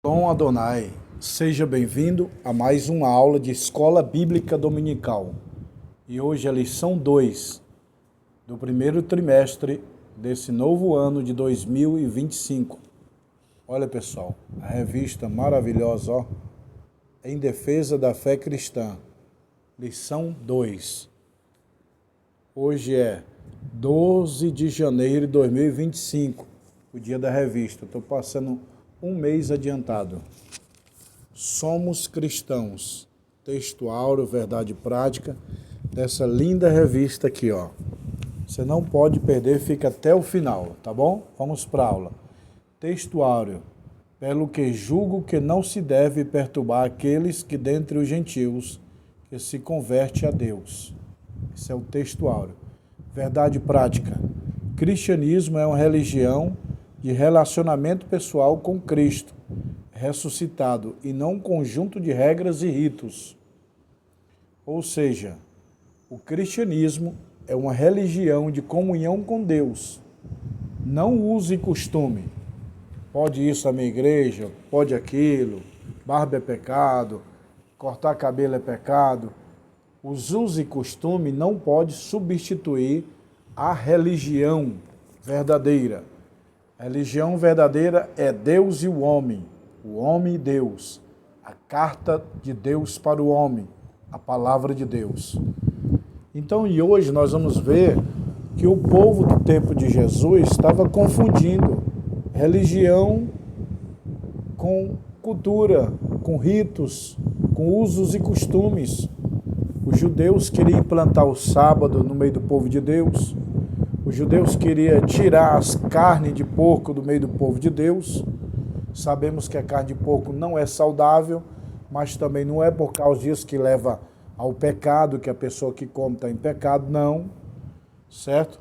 Shalom Adonai, seja bem-vindo a mais uma aula de Escola Bíblica Dominical. E hoje é a lição 2 do primeiro trimestre desse novo ano de 2025. Olha pessoal, a revista maravilhosa, ó, Em Defesa da Fé Cristã, lição 2. Hoje é 12 de janeiro de 2025, o dia da revista. Estou passando um mês adiantado. Somos cristãos. Texto áureo, verdade prática, dessa linda revista aqui, ó. Você não pode perder, fica até o final, tá bom? Vamos para a aula. Texto áureo. Pelo que julgo que não se deve perturbar aqueles que dentre os gentios que se converte a Deus. Esse é o texto áureo. Verdade prática. Cristianismo é uma religião de relacionamento pessoal com Cristo, ressuscitado, e não um conjunto de regras e ritos. Ou seja, o cristianismo é uma religião de comunhão com Deus. Não uso e costume. Pode isso à minha igreja, pode aquilo, barba é pecado, cortar cabelo é pecado. Os usos e costume não pode substituir a religião verdadeira. A religião verdadeira é Deus e o homem e Deus, a carta de Deus para o homem, a palavra de Deus. Então, e hoje nós vamos ver que o povo do tempo de Jesus estava confundindo religião com cultura, com ritos, com usos e costumes. Os judeus queriam implantar o sábado no meio do povo de Deus. Os judeus queriam tirar as carnes de porco do meio do povo de Deus. Sabemos que a carne de porco não é saudável, mas também não é por causa disso que leva ao pecado, que a pessoa que come está em pecado, não. Certo?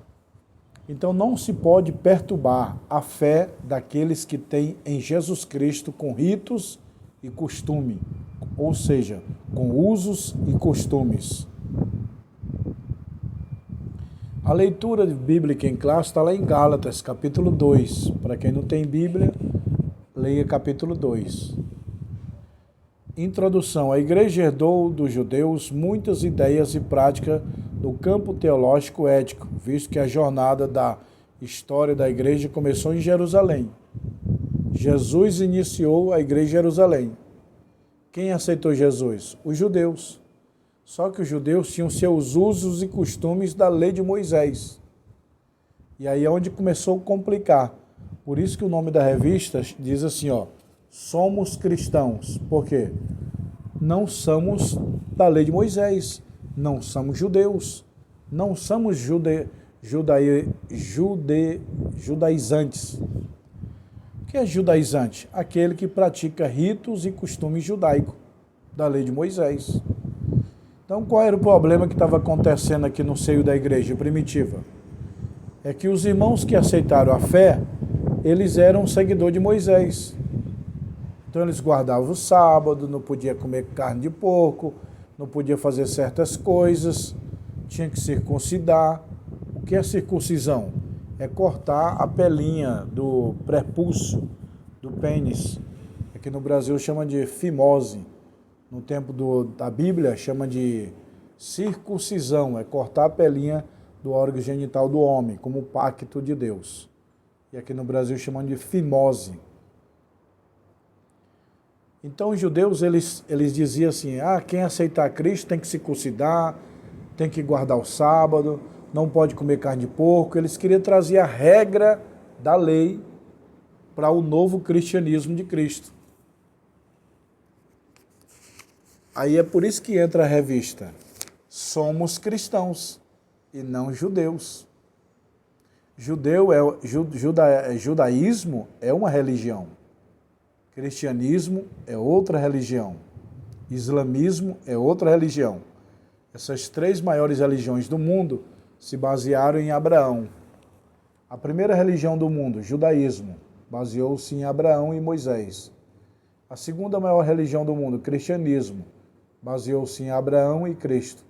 Então não se pode perturbar a fé daqueles que têm em Jesus Cristo com ritos e costume, ou seja, com usos e costumes. A leitura bíblica em classe está lá em Gálatas, capítulo 2. Para quem não tem Bíblia, leia capítulo 2. Introdução. A igreja herdou dos judeus muitas ideias e práticas no campo teológico ético, visto que a jornada da história da igreja começou em Jerusalém. Jesus iniciou a igreja em Jerusalém. Quem aceitou Jesus? Os judeus. Só que os judeus tinham seus usos e costumes da lei de Moisés. E aí é onde começou a complicar. Por isso que o nome da revista diz assim, ó, somos cristãos. Por quê? Não somos da lei de Moisés, não somos judeus, não somos judaizantes. O que é judaizante? Aquele que pratica ritos e costumes judaicos da lei de Moisés. Então, qual era o problema que estava acontecendo aqui no seio da igreja primitiva? É que os irmãos que aceitaram a fé, eles eram seguidores de Moisés. Então, eles guardavam o sábado, não podia comer carne de porco, não podia fazer certas coisas, tinha que circuncidar. O que é circuncisão? É cortar a pelinha do prepúcio, do pênis. Aqui no Brasil chama de fimose. No tempo da Bíblia, chama de circuncisão, é cortar a pelinha do órgão genital do homem, como pacto de Deus. E aqui no Brasil chamam de fimose. Então os judeus, eles diziam assim, quem aceitar Cristo tem que circuncidar, tem que guardar o sábado, não pode comer carne de porco. Eles queriam trazer a regra da lei para o novo cristianismo de Cristo. Aí é por isso que entra a revista. Somos cristãos e não judeus. Judaísmo é uma religião. Cristianismo é outra religião. Islamismo é outra religião. Essas três maiores religiões do mundo se basearam em Abraão. A primeira religião do mundo, judaísmo, baseou-se em Abraão e Moisés. A segunda maior religião do mundo, cristianismo, baseou-se em Abraão e Cristo.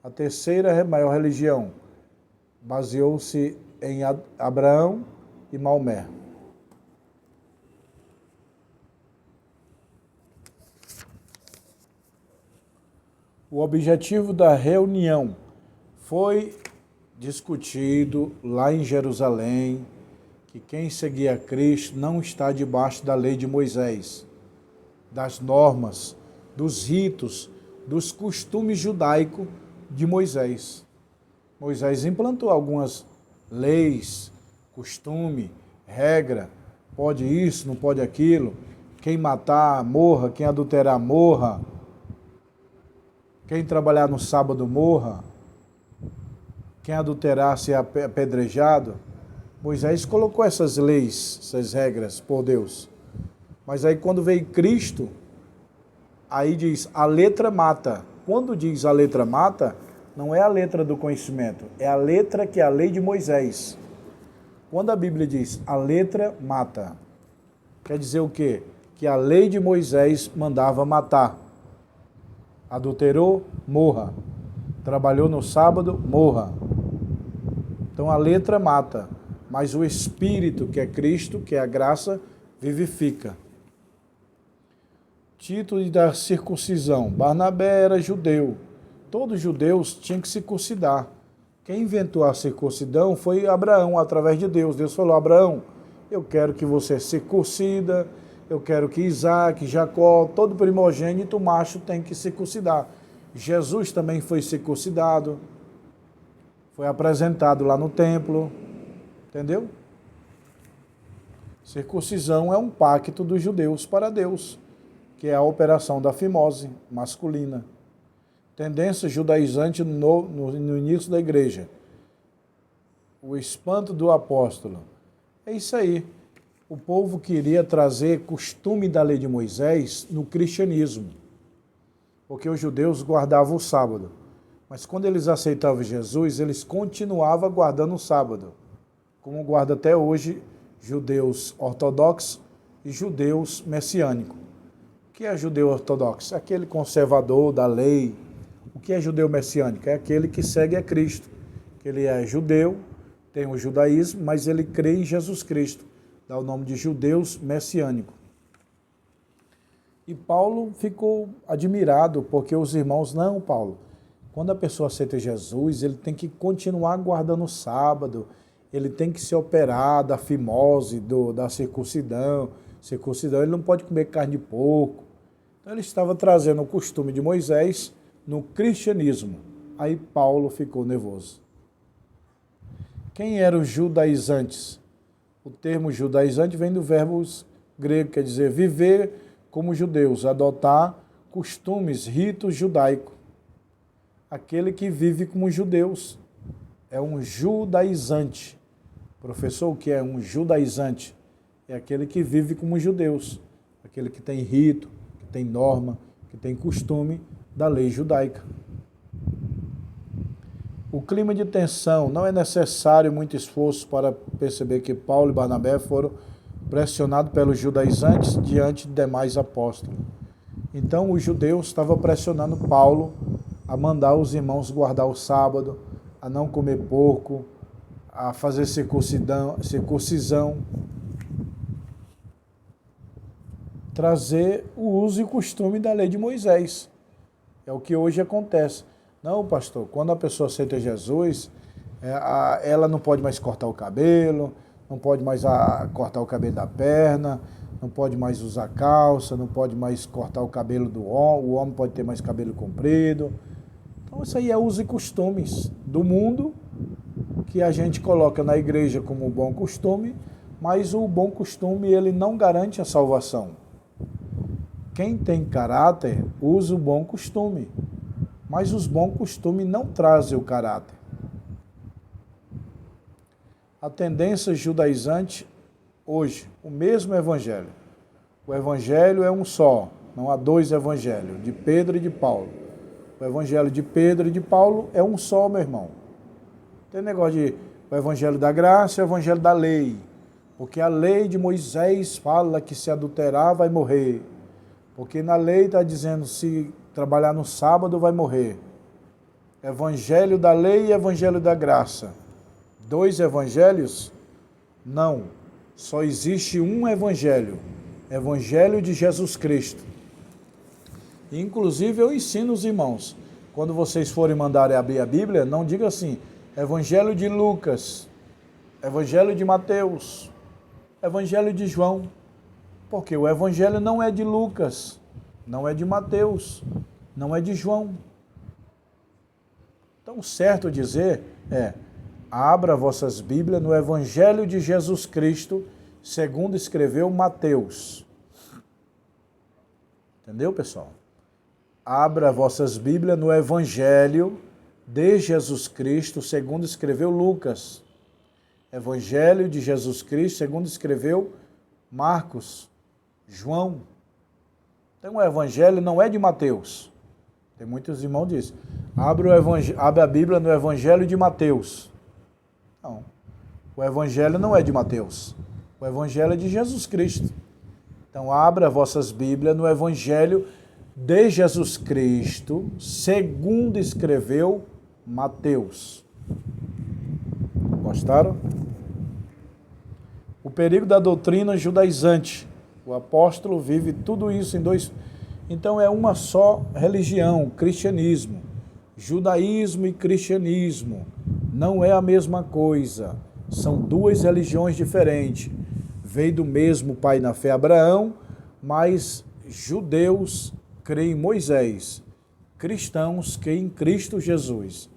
A terceira maior religião baseou-se em Abraão e Maomé. O objetivo da reunião foi discutido lá em Jerusalém que quem seguia Cristo não está debaixo da lei de Moisés, das normas, dos ritos, dos costumes judaicos de Moisés. Moisés implantou algumas leis, costume, regra, pode isso, não pode aquilo, quem matar, morra, quem adulterar, morra, quem trabalhar no sábado, morra, quem adulterar, ser apedrejado. Moisés colocou essas leis, essas regras por Deus. Mas aí quando veio Cristo, aí diz, a letra mata. Quando diz a letra mata, não é a letra do conhecimento, é a letra que é a lei de Moisés. Quando a Bíblia diz a letra mata, quer dizer o quê? Que a lei de Moisés mandava matar. Adulterou, morra. Trabalhou no sábado, morra. Então a letra mata, mas o Espírito, que é Cristo, que é a graça, vivifica. Título da circuncisão. Barnabé era judeu. Todos os judeus tinham que circuncidar. Quem inventou a circuncisão foi Abraão, através de Deus. Deus falou, Abraão, eu quero que você circuncida, eu quero que Isaac, Jacó, todo primogênito macho tem que circuncidar. Jesus também foi circuncidado, foi apresentado lá no templo, entendeu? Circuncisão é um pacto dos judeus para Deus, que é a operação da fimose masculina. Tendência judaizante no início da igreja. O espanto do apóstolo. É isso aí. O povo queria trazer costume da lei de Moisés no cristianismo, porque os judeus guardavam o sábado. Mas quando eles aceitavam Jesus, eles continuavam guardando o sábado, como guarda até hoje judeus ortodoxos e judeus messiânicos. O que é judeu ortodoxo? Aquele conservador da lei. O que é judeu messiânico? É aquele que segue a Cristo. Ele é judeu, tem o judaísmo, mas ele crê em Jesus Cristo. Dá o nome de judeus messiânicos. E Paulo ficou admirado, porque os irmãos, não, Paulo, quando a pessoa aceita Jesus, ele tem que continuar guardando o sábado, ele tem que se operar da fimose, da circuncidão. Circuncidão, ele não pode comer carne de porco. Então ele estava trazendo o costume de Moisés no cristianismo. Aí Paulo ficou nervoso. Quem eram os judaizantes? O termo judaizante vem do verbo grego, quer dizer viver como judeus, adotar costumes, ritos judaicos. Aquele que vive como judeus é um judaizante. Professor, o que é um judaizante? É aquele que vive como judeus, aquele que tem rito, que tem norma, que tem costume da lei judaica. O clima de tensão, não é necessário muito esforço para perceber que Paulo e Barnabé foram pressionados pelos judaizantes diante de demais apóstolos. Então os judeus estavam pressionando Paulo a mandar os irmãos guardar o sábado, a não comer porco, a fazer circuncisão, trazer o uso e costume da lei de Moisés. É o que hoje acontece. Não, pastor, quando a pessoa aceita Jesus, ela não pode mais cortar o cabelo, não pode mais cortar o cabelo da perna, não pode mais usar calça, não pode mais cortar o cabelo do homem, o homem pode ter mais cabelo comprido. Então isso aí é uso e costumes do mundo, que a gente coloca na igreja como bom costume, mas o bom costume ele não garante a salvação. Quem tem caráter usa o bom costume, mas os bons costumes não trazem o caráter. A tendência judaizante hoje, o mesmo evangelho. O evangelho é um só, não há dois evangelhos, de Pedro e de Paulo. O evangelho de Pedro e de Paulo é um só, meu irmão. Tem negócio de o evangelho da graça e o evangelho da lei. Porque a lei de Moisés fala que se adulterar vai morrer. Porque na lei está dizendo se trabalhar no sábado vai morrer. Evangelho da lei e evangelho da graça. Dois evangelhos? Não. Só existe um evangelho. Evangelho de Jesus Cristo. Inclusive eu ensino os irmãos. quando vocês forem mandar abrir a Bíblia, não diga assim, Evangelho de Lucas, Evangelho de Mateus, Evangelho de João, porque o Evangelho não é de Lucas, não é de Mateus, não é de João. Então, certo dizer abra vossas Bíblias no Evangelho de Jesus Cristo, segundo escreveu Mateus. Entendeu, pessoal? Abra vossas Bíblias no Evangelho de Jesus Cristo, segundo escreveu Lucas. Evangelho de Jesus Cristo, segundo escreveu Marcos, João. Então, o Evangelho não é de Mateus. Tem muitos irmãos que dizem, abre a Bíblia no Evangelho de Mateus. Não, o Evangelho não é de Mateus. O Evangelho é de Jesus Cristo. Então, abra vossas Bíblias no Evangelho de Jesus Cristo, segundo escreveu Mateus. Gostaram? O perigo da doutrina judaizante. O apóstolo vive tudo isso em dois. Então, é uma só religião, cristianismo. Judaísmo e cristianismo não é a mesma coisa. São duas religiões diferentes. Veio do mesmo pai na fé Abraão, mas judeus creem em Moisés, cristãos creem em Cristo Jesus.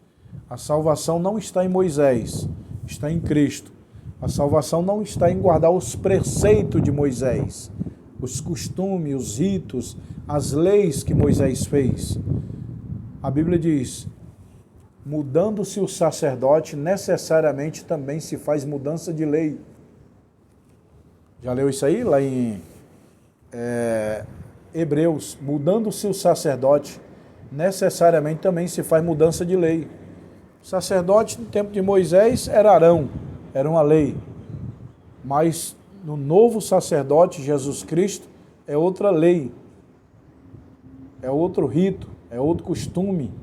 A salvação não está em Moisés, está em Cristo. A salvação não está em guardar os preceitos de Moisés, os costumes, os ritos, as leis que Moisés fez. A Bíblia diz, mudando-se o sacerdote, necessariamente também se faz mudança de lei. Já leu isso aí? Lá em Hebreus, mudando-se o sacerdote, necessariamente também se faz mudança de lei. O sacerdote no tempo de Moisés era Arão, era uma lei. Mas no novo sacerdote, Jesus Cristo, é outra lei. É outro rito, é outro costume.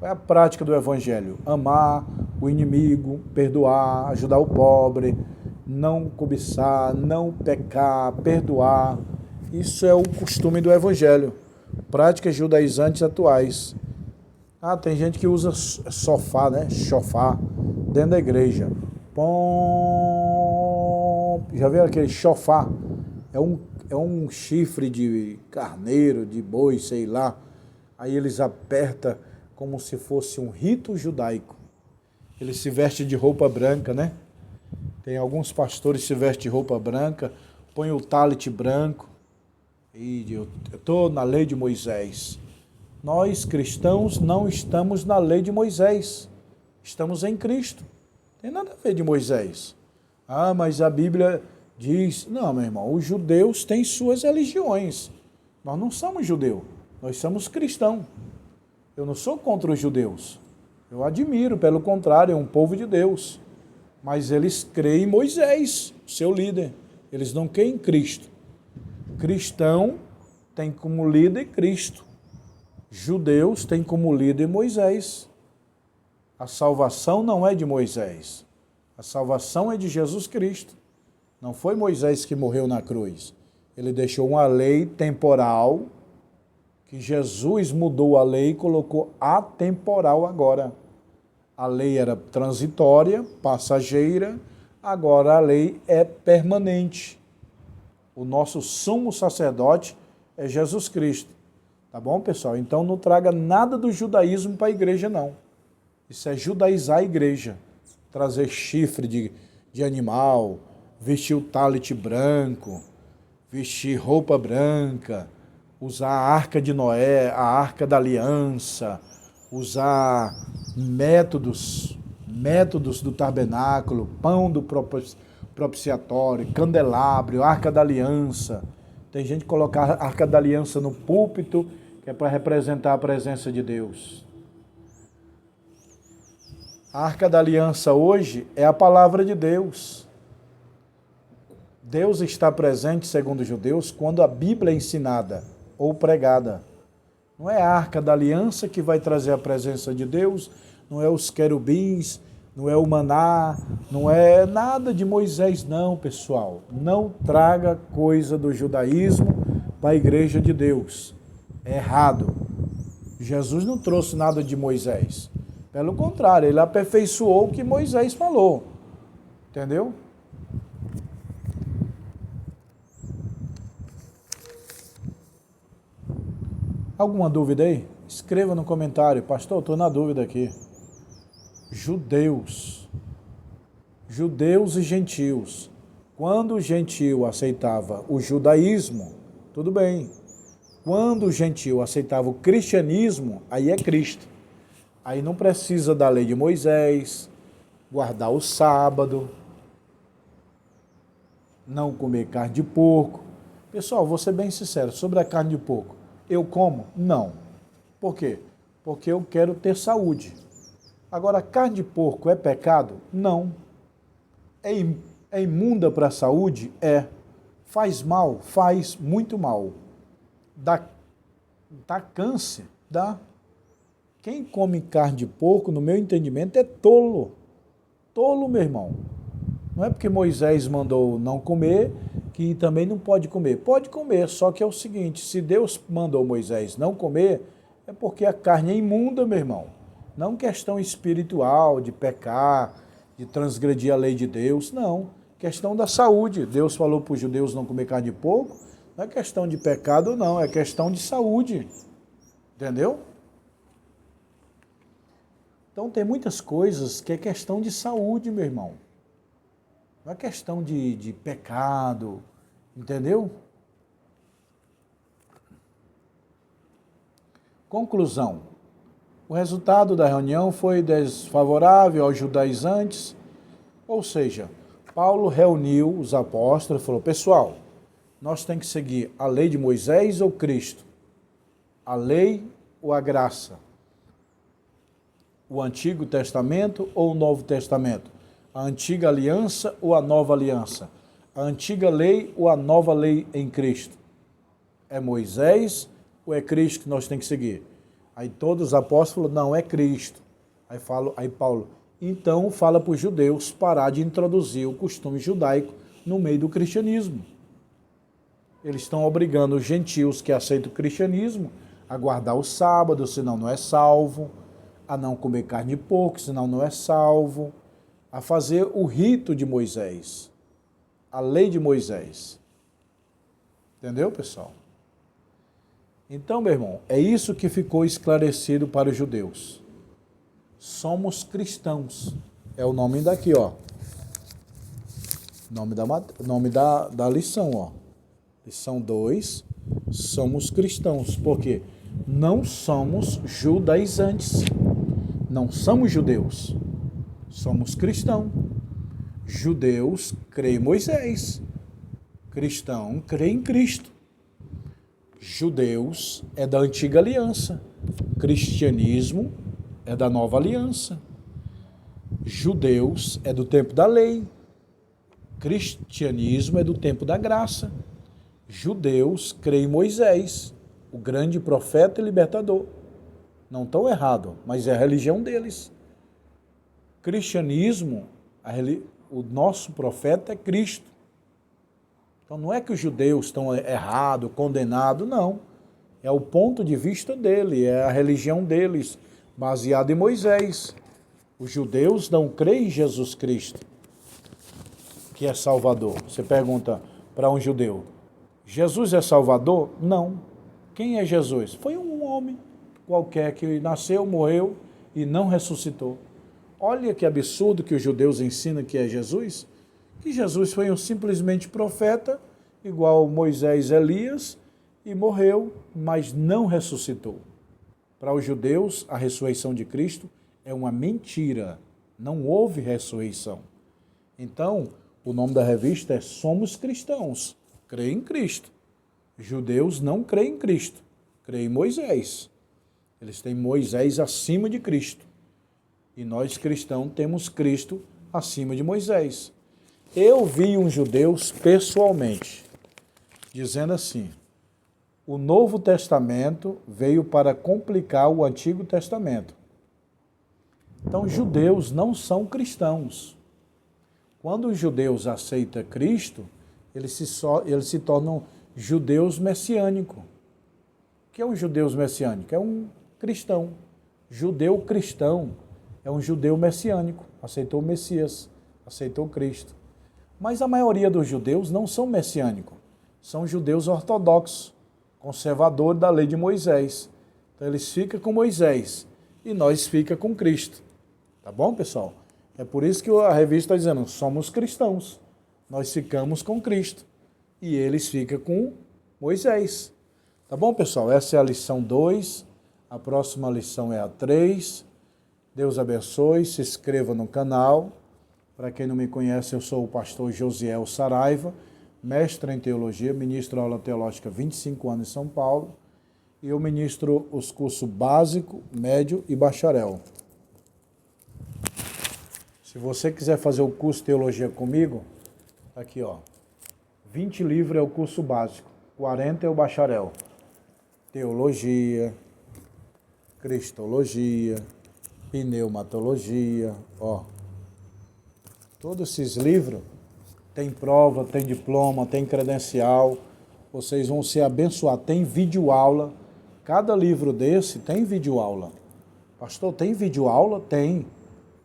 Qual é a prática do Evangelho? Amar o inimigo, perdoar, ajudar o pobre, não cobiçar, não pecar, perdoar. Isso é o costume do Evangelho. Práticas judaizantes atuais. Tem gente que usa sofá, né? Chofar, dentro da igreja. Pom... Já viu aquele chofar? É um chifre de carneiro, de boi, sei lá. Aí eles apertam como se fosse um rito judaico. Eles se vestem de roupa branca, né? Tem alguns pastores que se vestem de roupa branca, põem o talit branco. E eu estou na lei de Moisés. Nós, cristãos, não estamos na lei de Moisés. Estamos em Cristo. Não tem nada a ver de Moisés. Mas a Bíblia diz... Não, meu irmão, os judeus têm suas religiões. Nós não somos judeus. Nós somos cristãos. Eu não sou contra os judeus. Eu admiro, pelo contrário, é um povo de Deus. Mas eles creem em Moisés, seu líder. Eles não creem em Cristo. Cristão tem como líder Cristo. Judeus têm como líder Moisés. A salvação não é de Moisés. A salvação é de Jesus Cristo. Não foi Moisés que morreu na cruz. Ele deixou uma lei temporal, que Jesus mudou a lei e colocou atemporal agora. A lei era transitória, passageira, agora a lei é permanente. O nosso sumo sacerdote é Jesus Cristo. Tá bom, pessoal? Então não traga nada do judaísmo para a igreja, não. Isso é judaizar a igreja. Trazer chifre de animal, vestir o talit branco, vestir roupa branca, usar a arca de Noé, a arca da aliança, usar métodos do tabernáculo, pão do propiciatório, candelabro, arca da aliança. Tem gente que coloca a arca da aliança no púlpito, que é para representar a presença de Deus. A arca da aliança hoje é a palavra de Deus. Deus está presente, segundo os judeus, quando a Bíblia é ensinada ou pregada. Não é a arca da aliança que vai trazer a presença de Deus, não é os querubins, não é o maná, não é nada de Moisés, não, pessoal. Não traga coisa do judaísmo para a igreja de Deus. É errado. Jesus não trouxe nada de Moisés. Pelo contrário, ele aperfeiçoou o que Moisés falou. Entendeu? Alguma dúvida aí? Escreva no comentário. Pastor, estou na dúvida aqui. Judeus e gentios. Quando o gentio aceitava o judaísmo, tudo bem. Quando o gentio aceitava o cristianismo, aí é Cristo. Aí não precisa da lei de Moisés, guardar o sábado, não comer carne de porco. Pessoal, vou ser bem sincero, sobre a carne de porco, eu como? Não. Por quê? Porque eu quero ter saúde. Agora, carne de porco é pecado? Não. É imunda para a saúde? É. Faz mal? Faz muito mal. Dá câncer? Dá. Quem come carne de porco, no meu entendimento, é tolo. Tolo, meu irmão. Não é porque Moisés mandou não comer, que também não pode comer. Pode comer, só que é o seguinte, se Deus mandou Moisés não comer, é porque a carne é imunda, meu irmão. Não questão espiritual, de pecar, de transgredir a lei de Deus, não. Questão da saúde. Deus falou para os judeus não comer carne de porco, não é questão de pecado, não, é questão de saúde. Entendeu? Então tem muitas coisas que é questão de saúde, meu irmão. Não é questão de pecado, entendeu? Conclusão. O resultado da reunião foi desfavorável aos judaizantes, ou seja, Paulo reuniu os apóstolos e falou, pessoal, nós temos que seguir a lei de Moisés ou Cristo? A lei ou a graça? O Antigo Testamento ou o Novo Testamento? A antiga aliança ou a nova aliança? A antiga lei ou a nova lei em Cristo? É Moisés ou é Cristo que nós temos que seguir? Aí todos os apóstolos falaram, não, é Cristo. Aí Paulo, então fala para os judeus parar de introduzir o costume judaico no meio do cristianismo. Eles estão obrigando os gentios que aceitam o cristianismo a guardar o sábado, senão não é salvo, a não comer carne de porco, senão não é salvo, a fazer o rito de Moisés, a lei de Moisés. Entendeu, pessoal? Então, meu irmão, é isso que ficou esclarecido para os judeus. Somos cristãos. É o nome daqui, ó. Nome da lição, ó. Lição 2. Somos cristãos. Por quê? Não somos judaizantes. Não somos judeus. Somos cristãos. Judeus creem em Moisés. Cristão crê em Cristo. Judeus é da antiga aliança. Cristianismo é da nova aliança. Judeus é do tempo da lei. Cristianismo é do tempo da graça. Judeus creem em Moisés, o grande profeta e libertador. Não estão errados, mas é a religião deles. Cristianismo, o nosso profeta é Cristo. Então não é que os judeus estão errados, condenados, não. É o ponto de vista dele, é a religião deles, baseada em Moisés. Os judeus não creem em Jesus Cristo, que é Salvador. Você pergunta para um judeu, Jesus é Salvador? Não. Quem é Jesus? Foi um homem qualquer que nasceu, morreu e não ressuscitou. Olha que absurdo que os judeus ensinam que é Jesus. Que Jesus foi simplesmente profeta, igual Moisés e Elias, e morreu, mas não ressuscitou. Para os judeus, a ressurreição de Cristo é uma mentira. Não houve ressurreição. Então, o nome da revista é Somos Cristãos. Creem em Cristo. Judeus não creem em Cristo. Creem em Moisés. Eles têm Moisés acima de Cristo. E nós cristãos temos Cristo acima de Moisés. Eu vi uns judeus pessoalmente, dizendo assim, o Novo Testamento veio para complicar o Antigo Testamento. Então, judeus não são cristãos. Quando os judeus aceitam Cristo, eles se tornam judeus messiânicos. O que é um judeu messiânico? É um cristão. Judeu cristão é um judeu messiânico, aceitou o Messias, aceitou Cristo. Mas a maioria dos judeus não são messiânicos, são judeus ortodoxos, conservadores da lei de Moisés. Então eles ficam com Moisés e nós ficamos com Cristo. Tá bom, pessoal? É por isso que a revista está dizendo, somos cristãos. Nós ficamos com Cristo e eles ficam com Moisés. Tá bom, pessoal? Essa é a lição 2. A próxima lição é a 3. Deus abençoe. Se inscreva no canal. Para quem não me conhece, eu sou o pastor Josiel Saraiva, mestre em teologia, ministro aula teológica há 25 anos em São Paulo. E eu ministro os cursos básico, médio e bacharel. Se você quiser fazer o curso de teologia comigo, aqui ó, 20 livros é o curso básico, 40 é o bacharel. Teologia, cristologia, pneumatologia, ó. Todos esses livros tem prova, tem diploma, tem credencial. Vocês vão ser abençoados. Tem videoaula. Cada livro desse tem videoaula. Pastor, tem videoaula? Tem.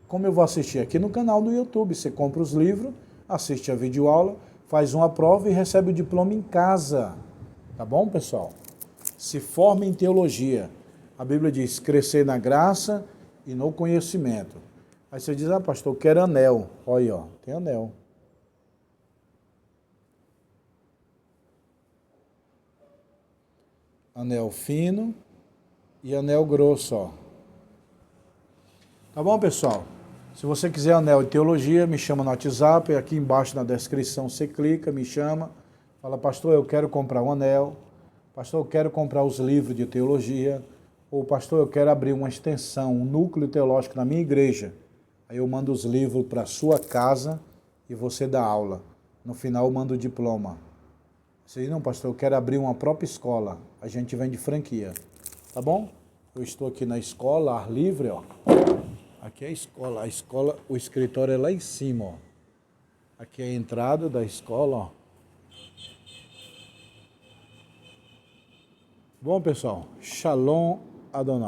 Como eu vou assistir? Aqui no canal do YouTube. Você compra os livros, assiste a videoaula, faz uma prova e recebe o diploma em casa. Tá bom, pessoal? Se forma em teologia. A Bíblia diz crescer na graça e no conhecimento. Aí você diz, pastor, eu quero anel. Olha aí, ó, tem anel. Anel fino e anel grosso, ó. Tá bom, pessoal? Se você quiser anel de teologia, me chama no WhatsApp, aqui embaixo na descrição você clica, me chama, fala, pastor, eu quero comprar um anel, pastor, eu quero comprar os livros de teologia, ou pastor, eu quero abrir uma extensão, um núcleo teológico na minha igreja. Aí eu mando os livros para a sua casa e você dá aula. No final eu mando o diploma. Você diz, não, pastor, eu quero abrir uma própria escola. A gente vende franquia. Tá bom? Eu estou aqui na escola, ar livre, ó. Aqui é a escola. A escola, o escritório é lá em cima, ó. Aqui é a entrada da escola, ó. Bom, pessoal, Shalom Adonai.